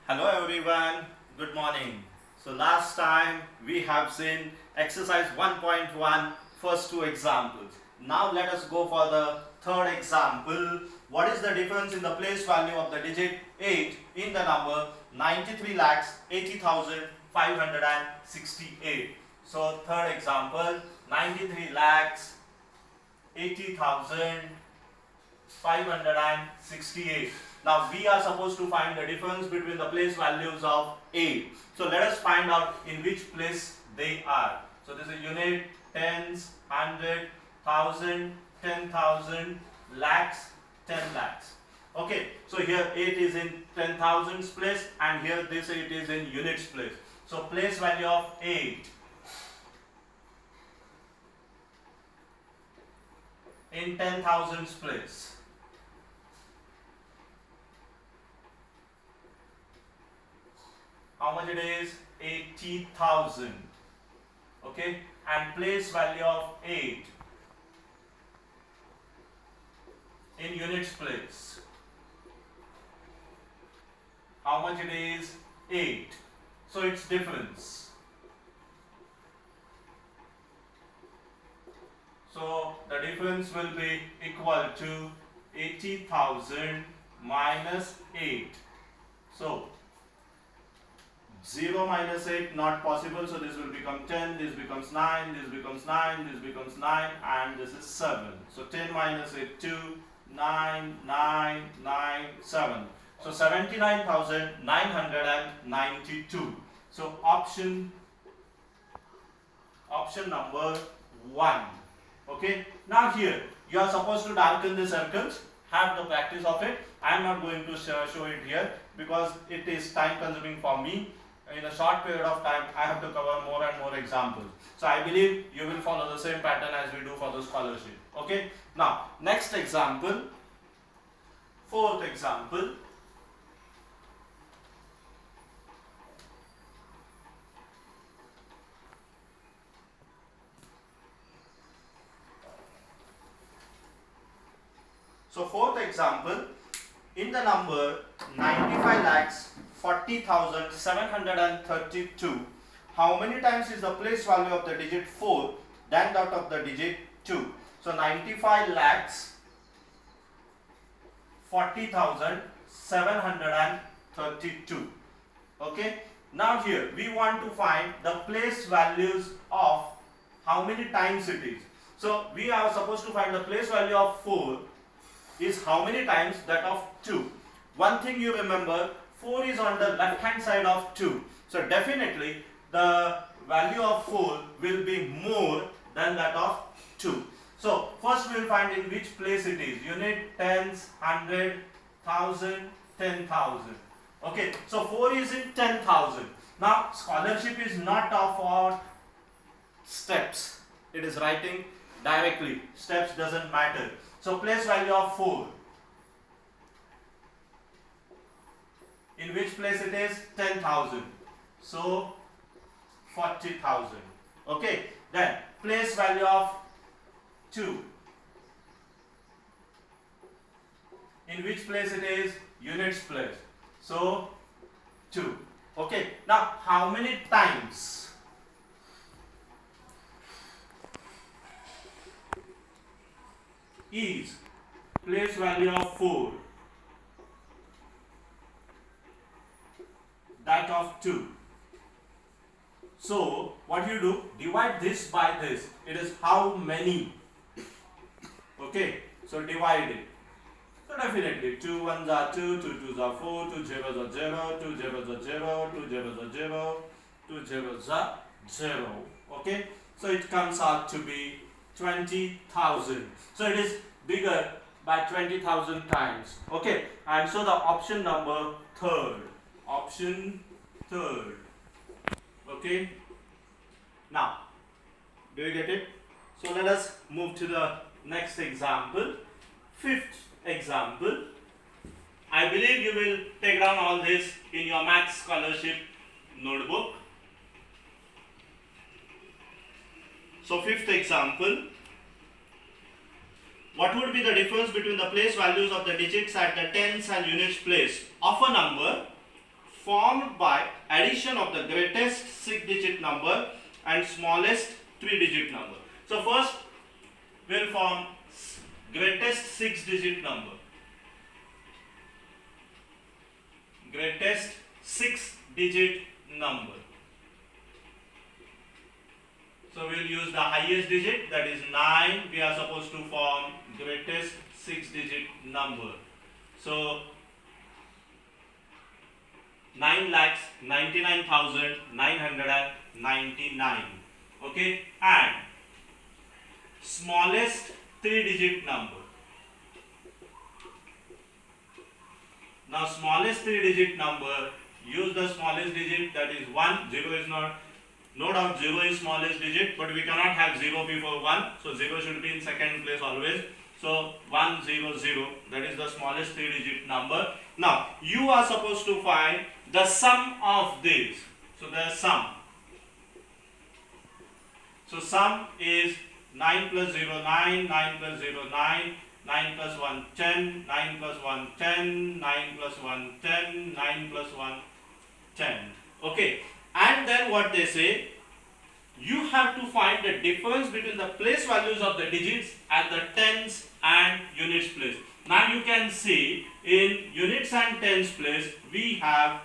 Hello everyone, good morning. So last time we have seen exercise 1.1 first two examples. Now let us go for the third example. What is the difference in the place value of the digit 8 in the number 93,80,568? So third example, 93,80,568. Now we are supposed to find the difference between the place values of 8. So let us find out in which place they are. So this is unit, tens, hundred, thousand, 10,000, lakhs, 10 lakhs. Okay, so here 8 is in 10,000's place and here this 8 is in units place. So place value of 8 in 10,000's place. How much it is? 80,000. Okay, and place value of 8 in units place. How much it is? 8. So its difference. So the difference will be equal to 80,000 minus 8. So 0 minus 8 not possible, so this will become 10, this becomes 9, this becomes 9, this becomes 9 and this is 7. So 10 minus 8, 2, 9, 9, 9, 7. So 79,992. So option number 1. Okay, now here you are supposed to darken the circles, have the practice of it. I am not going to show it here because it is time consuming for me. In a short period of time I have to cover more and more examples. So I believe you will follow the same pattern as we do for the scholarship. Okay, now next example, fourth example. So fourth example, in the number 95,40,732, how many times is the place value of the digit 4 than that of the digit 2? So 95,40,732. Okay, now here we want to find the place values of how many times it is. So we are supposed to find the place value of 4 is how many times that of 2. One thing you remember, 4 is on the left hand side of 2. So definitely the value of 4 will be more than that of 2. So first we will find in which place it is. Unit, tens, hundred, thousand, 10,000. Okay, so 4 is in 10,000. Now scholarship is not of our steps. It is writing directly. Steps doesn't matter. So place value of 4. In which place it is? 10,000. So 40,000. Okay. Then place value of 2. In which place it is? Units place. So 2. Okay. Now how many times? Is place value of 4 that of 2. So what you do, divide this by this. It is how many. Okay, so divide it. So definitely 2 ones are 2, 2 twos are 4, 2 zeros are 0, 2 zeros are 0, 2 zeros are 0, 2 zeros are 0. Okay, so it comes out to be 20,000. So it is bigger by 20,000 times. Okay, and so the option number third. Option third. Okay, now do you get it? So let us move to the next example. Fifth example. I believe you will take down all this in your maths scholarship notebook. So fifth example, what would be the difference between the place values of the digits at the tens and units place of a number formed by addition of the greatest 6-digit number and smallest 3-digit number. So first we'll form greatest 6-digit number. Greatest 6-digit number. So we'll use the highest digit, that is 9. We are supposed to form greatest 6-digit number. So 9,99,999. Okay, and smallest 3-digit number. Now smallest 3-digit number, use the smallest digit, that is 1. 0 is not, no doubt 0 is smallest digit, but we cannot have 0 before 1, so 0 should be in second place always. So 100, that is the smallest 3-digit number. Now you are supposed to find the sum of these. So the sum. So sum is 9 plus 0 9, 9 plus 0 9, 9 plus 1 10, 9 plus 1 10, 9 plus 1 10, 9 plus 1 10. Okay, and then what they say, you have to find the difference between the place values of the digits at the tens and units place. Now you can see in units and tens place we have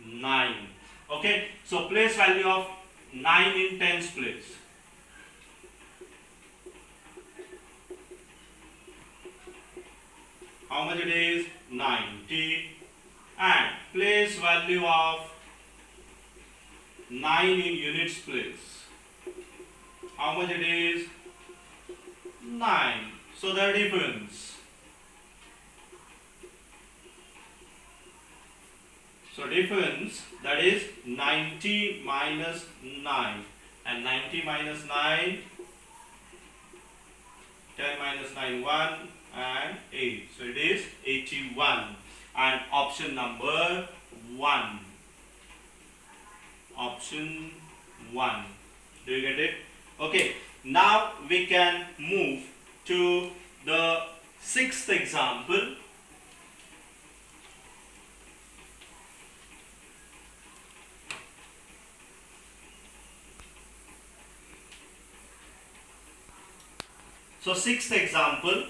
9. Okay, so place value of 9 in tens place. How much it is? 90. And place value of 9 in units place. How much it is? 9. So the difference. So difference, that is 90 minus 9. And 90 minus 9, 10 minus 9, 1 and 8. So it is 81. And option number 1. Option 1. Do you get it? Okay. Now we can move to the 6th example. So 6th example.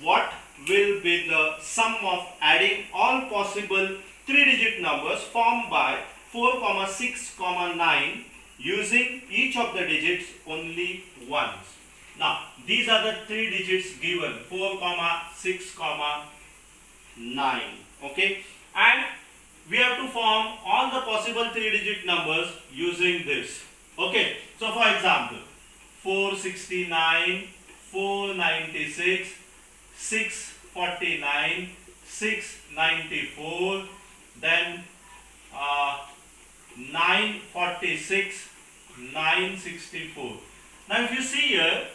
What will be the sum of adding all possible 3-digit numbers formed by 4, 6, 9 using each of the digits only once? Now these are the 3 digits given, 4, 6, 9. Okay, and we have to form all the possible 3-digit numbers using this. Okay, so for example, 469, 496, 649, 694, then 946, 964. Now if you see here,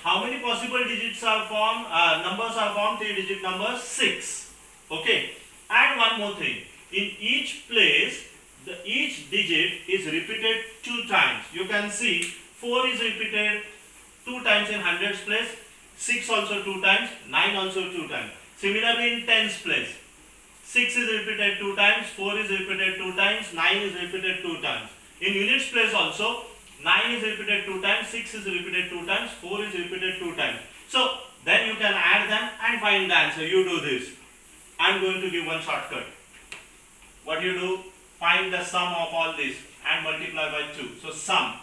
how many possible digits are formed, numbers are formed, 3-digit numbers? 6. Okay, and one more thing, in each place, each digit is repeated 2 times. You can see 4 is repeated 2 times in hundreds place, 6 also 2 times, 9 also 2 times. Similarly in tens place, 6 is repeated 2 times, 4 is repeated 2 times, 9 is repeated 2 times. In units place also, 9 is repeated 2 times, 6 is repeated 2 times, 4 is repeated 2 times. So then you can add them and find the answer. You do this. I am going to give one shortcut. What you do? Find the sum of all this and multiply by 2. So sum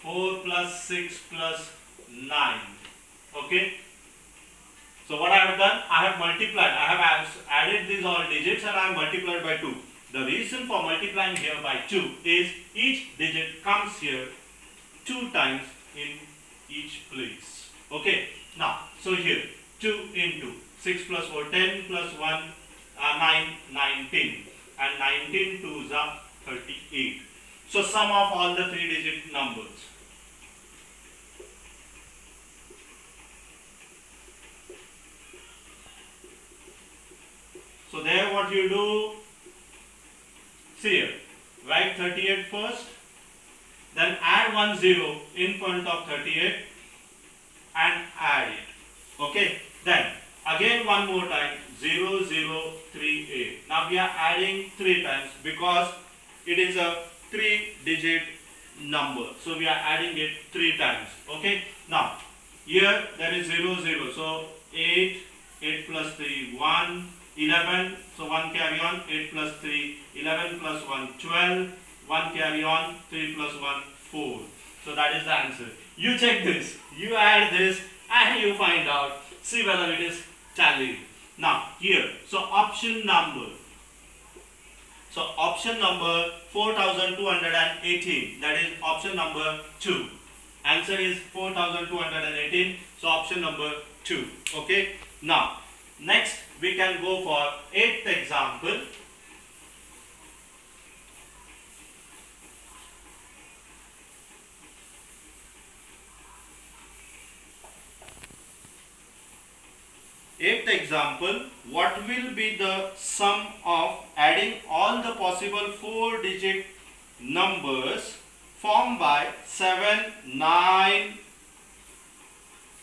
4 plus 6 plus 9. Okay. So what I have done? I have multiplied. I have added these all digits and I have multiplied by 2. The reason for multiplying here by 2 is each digit comes here 2 times in each place. Okay. Now, so here 2 into 6 plus 4, 10 plus 1, 9, 19. And 19 2s are 38. So sum of all the 3-digit numbers. So there what you do, see here, write 38 first, then add 1 0 in front of 38 and add it. Okay, then Again one more time, 0038. Now we are adding 3 times because it is a 3-digit number. So we are adding it 3 times. Okay. Now here there is 00. So 8, 8 plus 3, 1, 11. So 1 carry on, 8 plus 3, 11 plus 1, 12. 1 carry on, 3 plus 1, 4. So that is the answer. You check this, you add this and you find out. See whether it is tallied. Now here, so option number 4218, that is option number 2. Answer is 4218, so option number 2. Okay. Now next we can go for 8th example. Eighth example, what will be the sum of adding all the possible 4-digit numbers formed by 7, 9,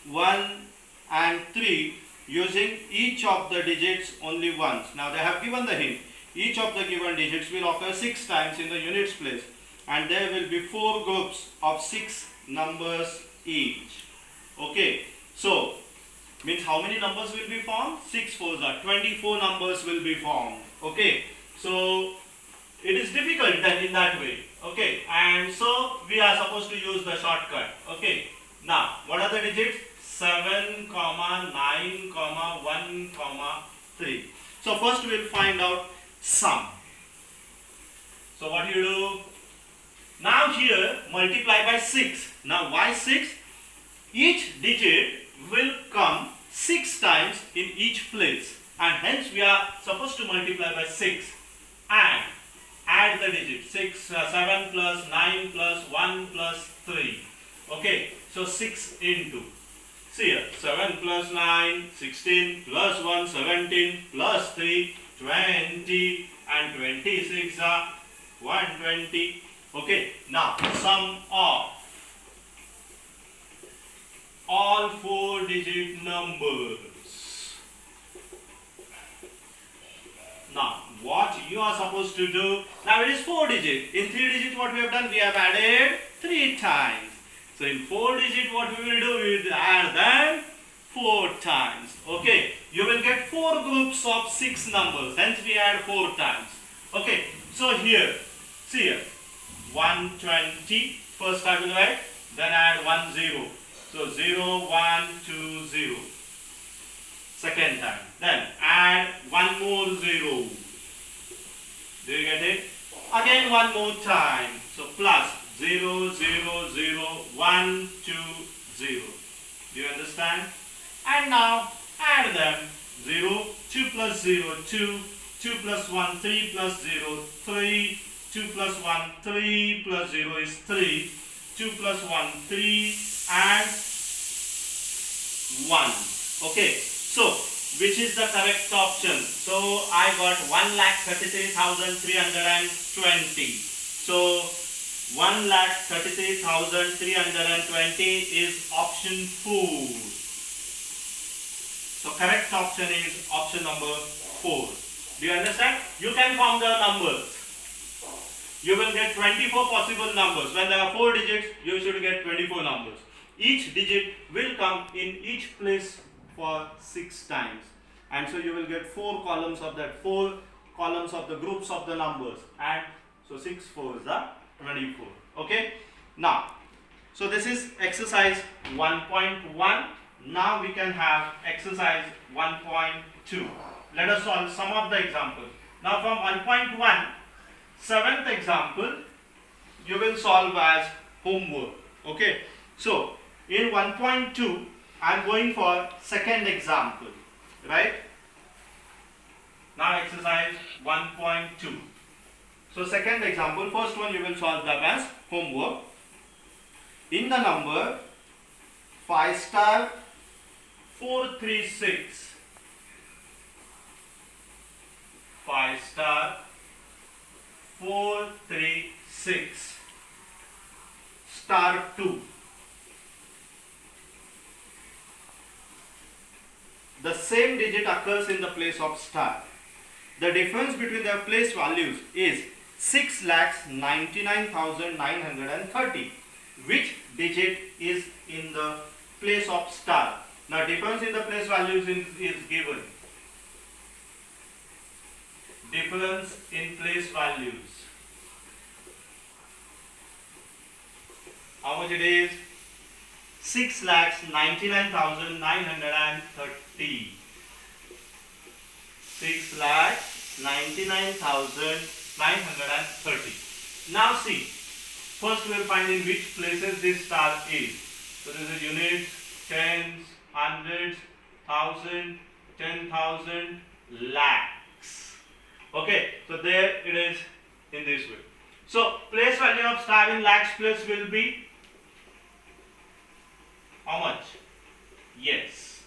1 and 3 using each of the digits only once. Now they have given the hint. Each of the given digits will occur 6 times in the units place and there will be 4 groups of 6 numbers each. Okay, so means how many numbers will be formed? 6 4s are 24 numbers will be formed. Okay, so it is difficult then in that way. Okay, and so we are supposed to use the shortcut. Okay, now what are the digits? 7, 9, 1, 3. So first we will find out sum. So what do you do? Now here multiply by 6. Now why 6? Each digit will come 6 times in each place and hence we are supposed to multiply by 6 and add the digit 7 plus 9 plus 1 plus 3. Okay, so 6 into, see here, 7 plus 9, 16 plus 1, 17 plus 3, 20 and 26 are 120. Okay, now sum of all 4-digit numbers. Now what you are supposed to do, now it is 4 digit. In 3 digit what we have done, we have added 3 times. So in 4 digit what we will do, we will add them 4 times. Okay, you will get 4 groups of 6 numbers, hence we add 4 times. Okay, so here, see here, 120, first I will write, then add 1 0. So 0, 1, 2, 0. Second time. Then add one more 0. Do you get it? Again one more time. So plus 0, 0, 0, 1, 2, 0. Do you understand? And now add them. 0, 2 plus 0, 2. 2 plus 1, 3 plus 0, 3. 2 plus 1, 3 plus 0 is 3. 2 plus 1, 3 and 1. Okay, so which is the correct option? So I got 1,33,320. So 1,33,320 is option 4. So correct option is option number 4. Do you understand? You can form the numbers. You will get 24 possible numbers. When there are 4 digits, you should get 24 numbers. Each digit will come in each place for 6 times. And so you will get 4 columns of that, 4 columns of the groups of the numbers. And so 6 4s are 24. Okay. Now, so this is exercise 1.1. Now we can have exercise 1.2. Let us solve some of the examples. Now from 1.1, 7th example, you will solve as homework. Okay. So in 1.2, I am going for second example. Right. Now exercise 1.2. So second example, first one you will solve that as homework. In the number 5 star 436, 5 star 436 star 2. the same digit occurs in the place of star. The difference between their place values is 6,99,930. Which digit is in the place of star? Now difference in the place values is given. Difference in place values. How much it is? 6,99,930. 6,99,930. Now see, first we will find in which places this star is. So this is units, tens, hundreds, thousand, 10,000, lakhs. Okay, so there it is in this way. So place value of star in lakhs place will be how much? Yes.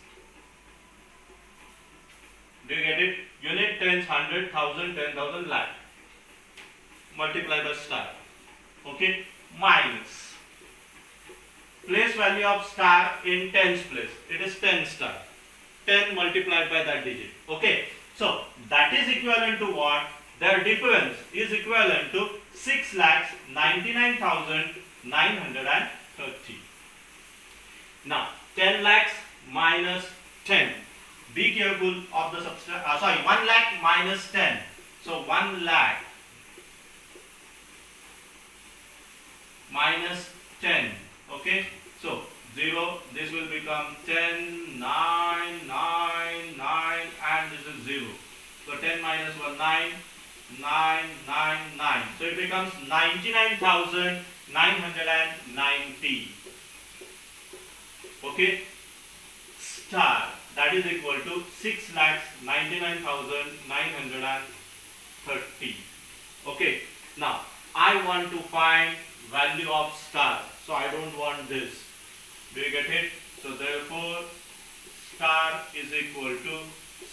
Do you get it? Unit, tens, hundred, thousand, 10,000, lakh. Multiply by star. Okay. Minus. Place value of star in tens place. It is 10 star. 10 multiplied by that digit. Okay. So that is equivalent to what? Their difference is equivalent to 6,99,930. Now 10 lakhs minus 10. Be careful of the subtract. 1 lakh minus 10. So 1 lakh minus 10. Okay. So 0. This will become 10, 9, 9, 9, and this is 0. So 10 minus 1, 9, 9, 9, 9. So it becomes 99,990. Okay. Star. That is equal to 6,99,930. Okay. Now I want to find value of star. So I don't want this. Do you get it? So therefore star is equal to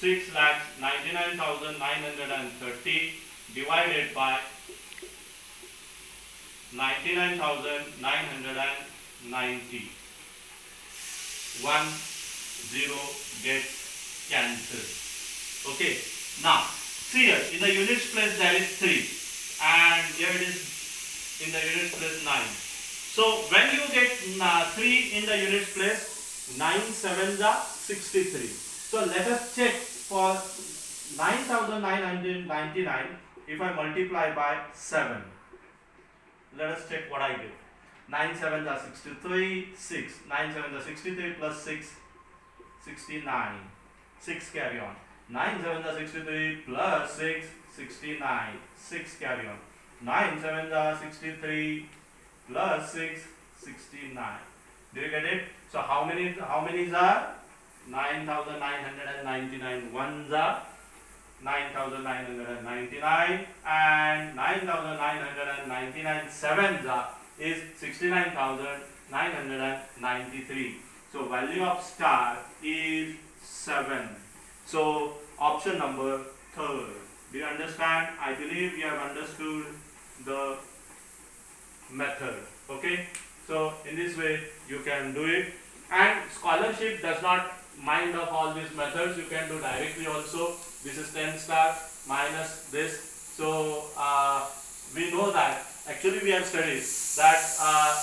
6,99,930 divided by 99,990. 1 0 gets cancelled. Okay. Now see here in the units place there is 3 and here it is in the units place 9. So when you get 3 in the units place, 9 7s are 63. So let us check for 9,999 if I multiply by 7. Let us check what I get. 9 7s are 63, 6. 9 7s are 63 plus 6, 69. 6 carry on. 9 7s are 63 plus 6, 69. 6 carry on. 9 7s are 63 plus 6, 69. Do you get it? So how many are 9,999 ones are 9,999 and 9,999 sevens are is 69,993. So value of star is 7. So option number 3rd. Do you understand? I believe you have understood the method. Okay. So in this way you can do it, and scholarship does not mind of all these methods. You can do directly also. This is 10 star minus this. So we know that actually we have studied that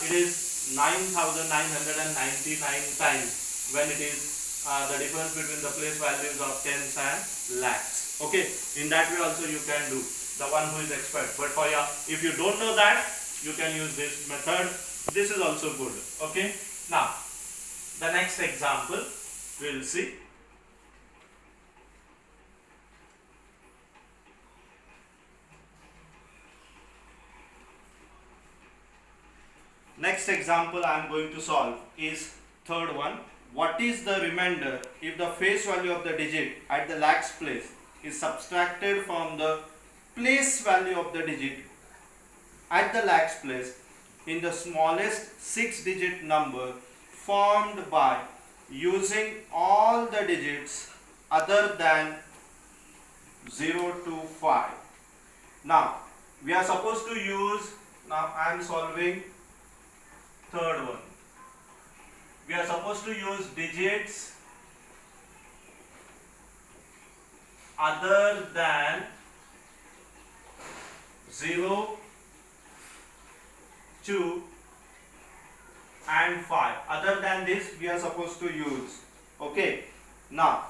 it is 9,999 times when it is the difference between the place values of tens and lakhs. Okay, in that way also you can do, the one who is expert. But for your, if you don't know that, you can use this method. This is also good. Okay. Now the next example we will see. Next example I am going to solve is 3rd one. What is the remainder if the face value of the digit at the lakhs place is subtracted from the place value of the digit at the lakhs place in the smallest 6-digit number formed by using all the digits other than 0 to 5. Now we are supposed to use, now I am solving 3rd one. We are supposed to use digits other than 0, 2 and 5. Other than this we are supposed to use. Okay. Now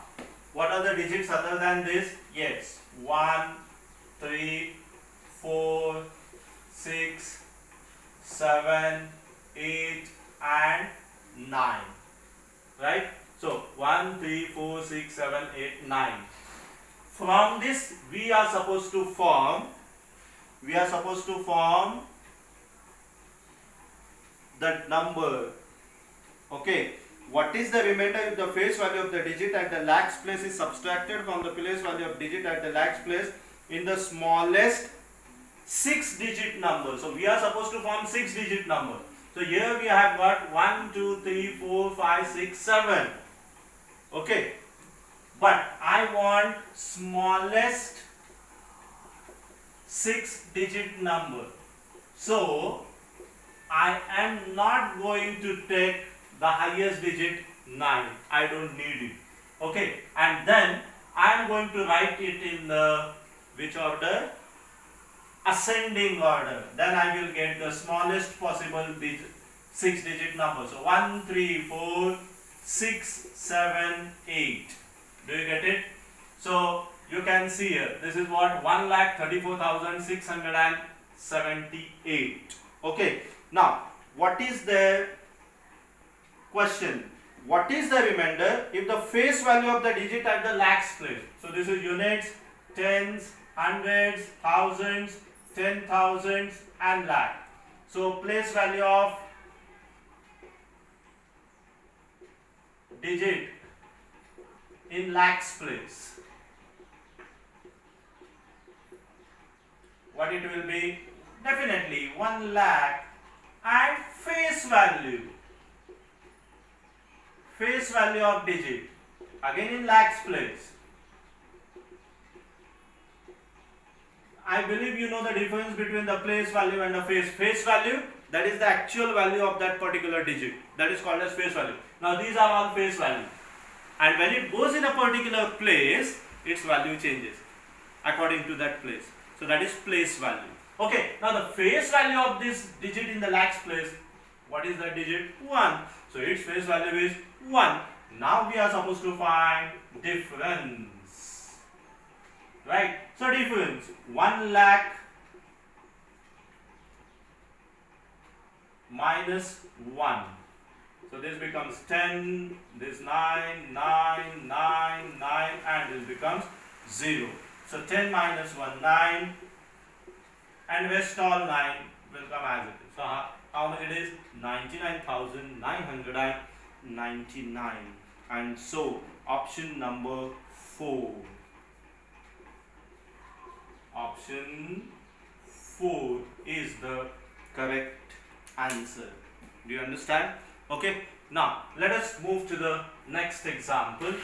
what are the digits other than this? Yes, 1, 3, 4, 6, 7, 8 and 9. Right? So 1, 3, 4, 6, 7, 8, 9. From this we are supposed to form that number. Okay. What is the remainder if the face value of the digit at the lakhs place is subtracted from the place value of digit at the lakhs place in the smallest 6-digit number? So we are supposed to form 6-digit number. So here we have got 1, 2, 3, 4, 5, 6, 7. Okay. But I want smallest 6-digit number. So I am not going to take the highest digit 9. I don't need it. Okay. And then I am going to write it in the which order? Ascending order. Then I will get the smallest possible 6-digit number. So 1, 3, 4, 6, 7, 8. Do you get it? So you can see here. This is what? 1,34,678. Okay. Now what is the question? What is the remainder if the face value of the digit at the lakhs place? So this is units, tens, hundreds, thousands, 10,000s and lakh. So place value of digit in lakhs place. What it will be? Definitely 1 lakh and face value. Face value of digit. Again in lakhs place. I believe you know the difference between the place value and the face value. That is the actual value of that particular digit. That is called as face value. Now these are all face value. And when it goes in a particular place, its value changes according to that place. So that is place value. Okay. Now the face value of this digit in the lakhs place. What is that digit? 1. So its face value is 1. Now we are supposed to find difference. Right? So difference 1 lakh minus 1. So this becomes 10, this 9, 9, 9, 9 and this becomes 0. So 10 minus 1, 9 and rest all 9 will come as it is. So how much it is? 99,999. And so option number 4. Option 4 is the correct answer. Do you understand? Okay. Now let us move to the next example.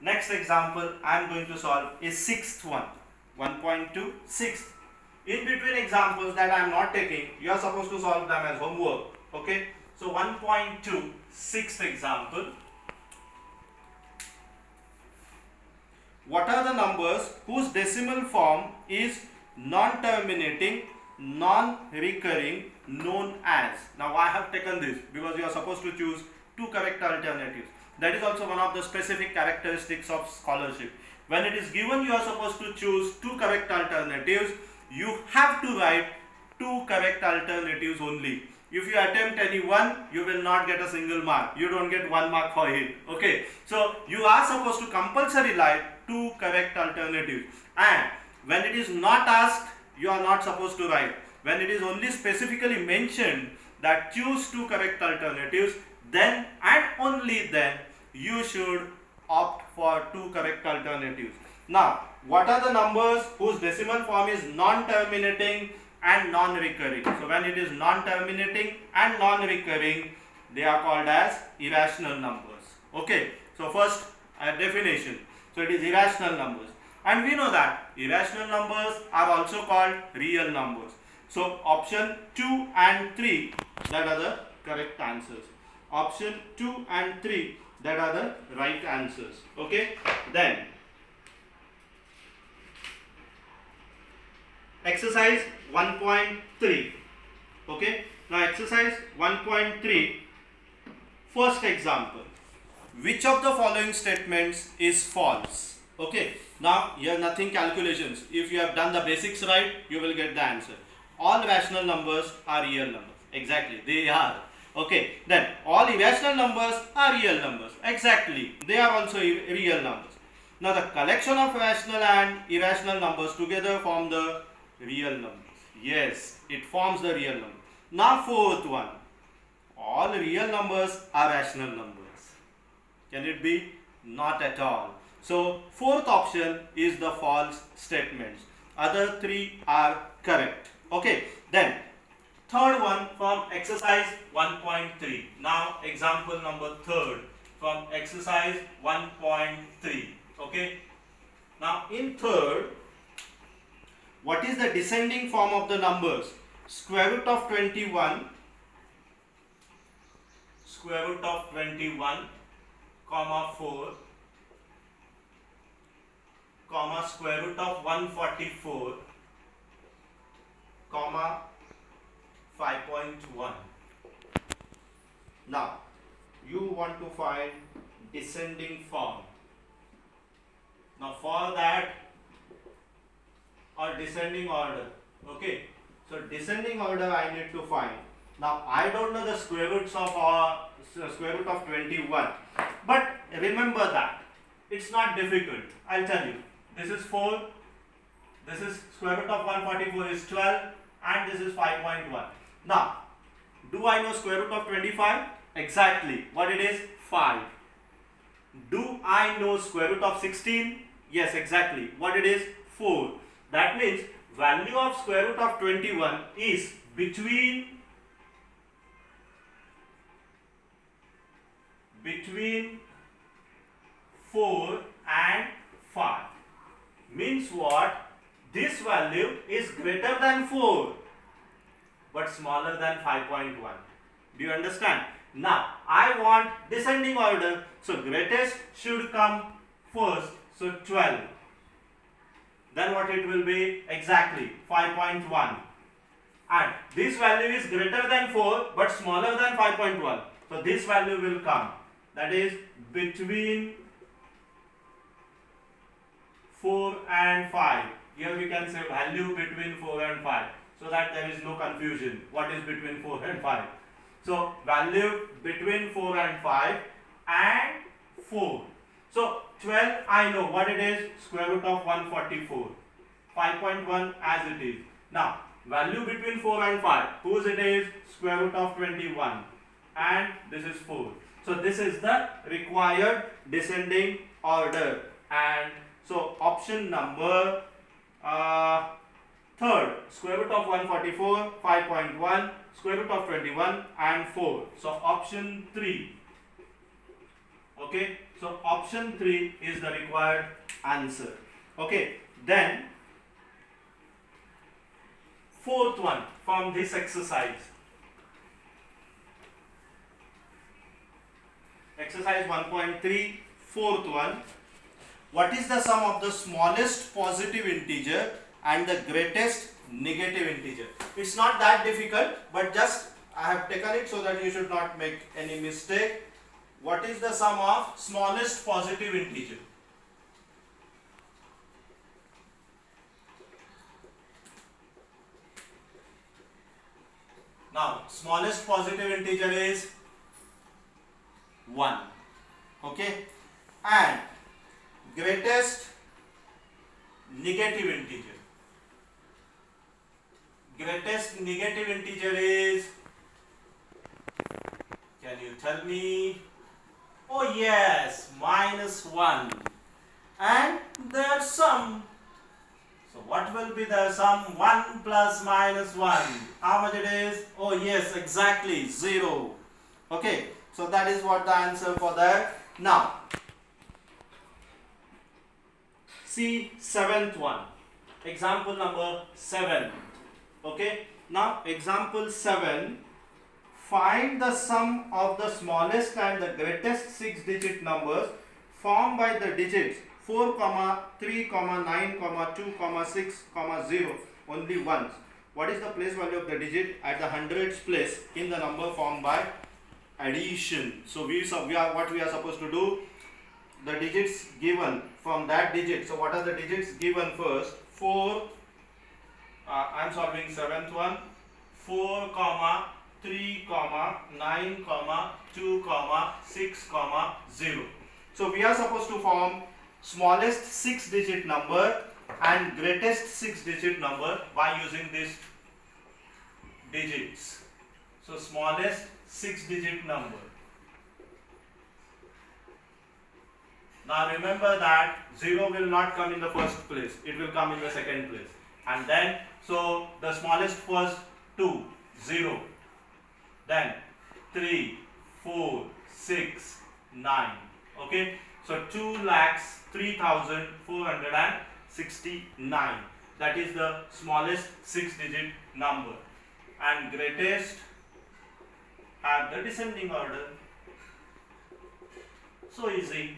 Next example I am going to solve is 6th one. 1.2 6th. In between examples that I am not taking, you are supposed to solve them as homework. Okay. So 1.2 6th example. What are the numbers whose decimal form is non-terminating, non-recurring, known as? Now I have taken this because you are supposed to choose 2 correct alternatives. That is also one of the specific characteristics of scholarship. When it is given you are supposed to choose 2 correct alternatives, you have to write 2 correct alternatives only. If you attempt any one, you will not get a single mark. You don't get 1 mark for it. Okay. So you are supposed to compulsory write 2 correct alternatives. And when it is not asked, you are not supposed to write. When it is only specifically mentioned that choose 2 correct alternatives, then and only then you should opt for 2 correct alternatives. Now, what are the numbers whose decimal form is non-terminating and non-recurring? So when it is non-terminating and non-recurring, they are called as irrational numbers. Okay. So first definition. So it is irrational numbers. And we know that irrational numbers are also called real numbers. So option 2 and 3, that are the correct answers. Option 2 and 3, that are the right answers. Okay, then exercise 1.3. Okay, now exercise 1.3, first example. Which of the following statements is false? Okay, now here nothing calculations. If you have done the basics right, you will get the answer. All rational numbers are real numbers. Exactly, they are. Okay, then all irrational numbers are real numbers. Exactly, they are also real numbers. Now the collection of rational and irrational numbers together form the real numbers. Yes, it forms the real number. Now fourth one, all real numbers are rational numbers. Can it be? Not at all. So fourth option is the false statement. Other three are correct. Okay, then third one from exercise 1.3. Now example number third from exercise 1.3. Okay, now in third, what is the descending form of the numbers? Square root of 21, square root of 21, comma 4, comma square root of 144, comma 5.1. Now you want to find descending form. Now for that, or descending order. Okay, so descending order I need to find. Now I don't know the square roots of square root of 21, but remember that it's not difficult. I'll tell you. This is 4. This is square root of 144 is 12, and this is 5.1. Now, do I know square root of 25? Exactly. What it is? 5. Do I know square root of 16? Yes, exactly. What it is? 4. That means value of square root of 21 is between 4 and 5. Means what? This value is greater than 4 but smaller than 5.1. Do you understand? Now I want descending order, so greatest should come first, so 12. Then what it will be? Exactly 5.1. And this value is greater than 4 but smaller than 5.1. So this value will come. That is between 4 and 5. Here we can say value between 4 and 5. So that there is no confusion. What is between 4 and 5? So value between 4 and 5 and 4. So 12 I know what it is, square root of 144. 5.1 as it is. Now value between 4 and 5, whose it is? Square root of 21. And this is 4. So this is the required descending order. And so option number third, square root of 144, 5.1, square root of 21 and 4. So option 3. Okay, so option 3 is the required answer. Okay, then fourth one from this exercise. Exercise 1.3, fourth one. What is the sum of the smallest positive integer and the greatest negative integer? It's not that difficult, but just I have taken it so that you should not make any mistake. What is the sum of smallest positive integer? Now, smallest positive integer is 1. Okay, and greatest negative integer. Greatest negative integer is, can you tell me? Oh yes, -1. And their sum. So what will be the sum? 1 plus -1. How much it is? Oh yes, exactly 0. Okay, so that is what the answer for that. Now, see seventh one. Example number 7. Okay. Now example 7. Find the sum of the smallest and the greatest 6-digit numbers formed by the digits 4, 3, 9, 2, 6, 0 only once. What is the place value of the digit at the hundreds place in the number formed by addition? So what we are supposed to do? The digits given from that digit. So what are the digits given first? 4. I am solving seventh one. 4, 3, 9, 2, 6, 0. So we are supposed to form smallest 6-digit number and greatest 6-digit number by using these digits. So smallest 6-digit number. Now remember that 0 will not come in the first place, it will come in the second place. And then, so the smallest first 2, 0. Then 3, 4, 6, 9. Okay, so 2,03,469. That is the smallest 6-digit number. And greatest have the descending order. So easy.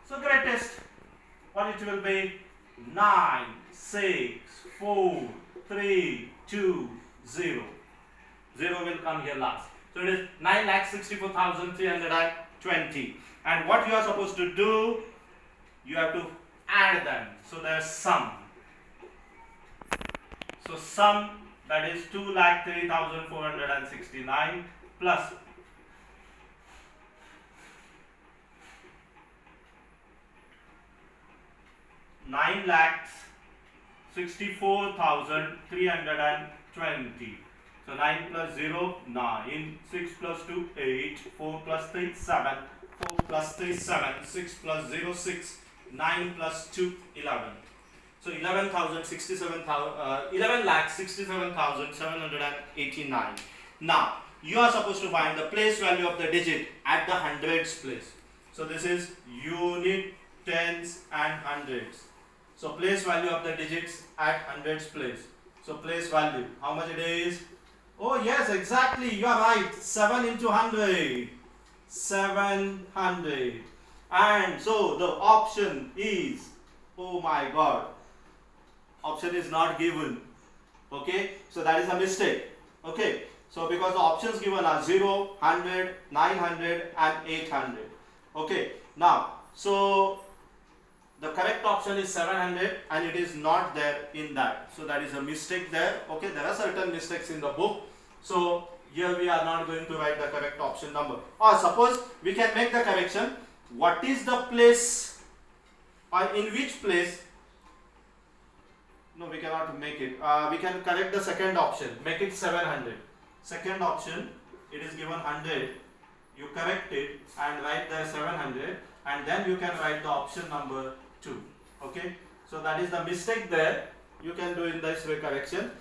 So greatest, what it will be? 9, 6, 4, 3, 2, 0. 0 will come here last. So it is 9,64,320. And what you are supposed to do? You have to add them. So there is sum. So sum, that is 2,03,469 plus 9,64,320. So 9 plus 0, 9, 6 plus 2, 8, 4 plus 3, 7, 4 plus 3, 7, 6 plus 0, 6, 9 plus 2, 11. So 11,67,789. Now, you are supposed to find the place value of the digit at the hundreds place. So this is unit, tens and hundreds. So place value of the digits at hundreds place. So place value, how much it is? Oh yes, exactly, you are right. 7 into 100. 700. And so the option is, oh my god, option is not given. Okay, so that is a mistake. Okay, so because the options given are 0, 100, 900 and 800. Okay, now, so the correct option is 700 and it is not there in that. So that is a mistake there. Okay, there are certain mistakes in the book. So here we are not going to write the correct option number. Or suppose we can make the correction. What is the place or in which place? No, we cannot make it. We can correct the second option. Make it 700. Second option, it is given 100. You correct it and write there 700 and then you can write the option number 2. Okay, so that is the mistake there. You can do in this way correction.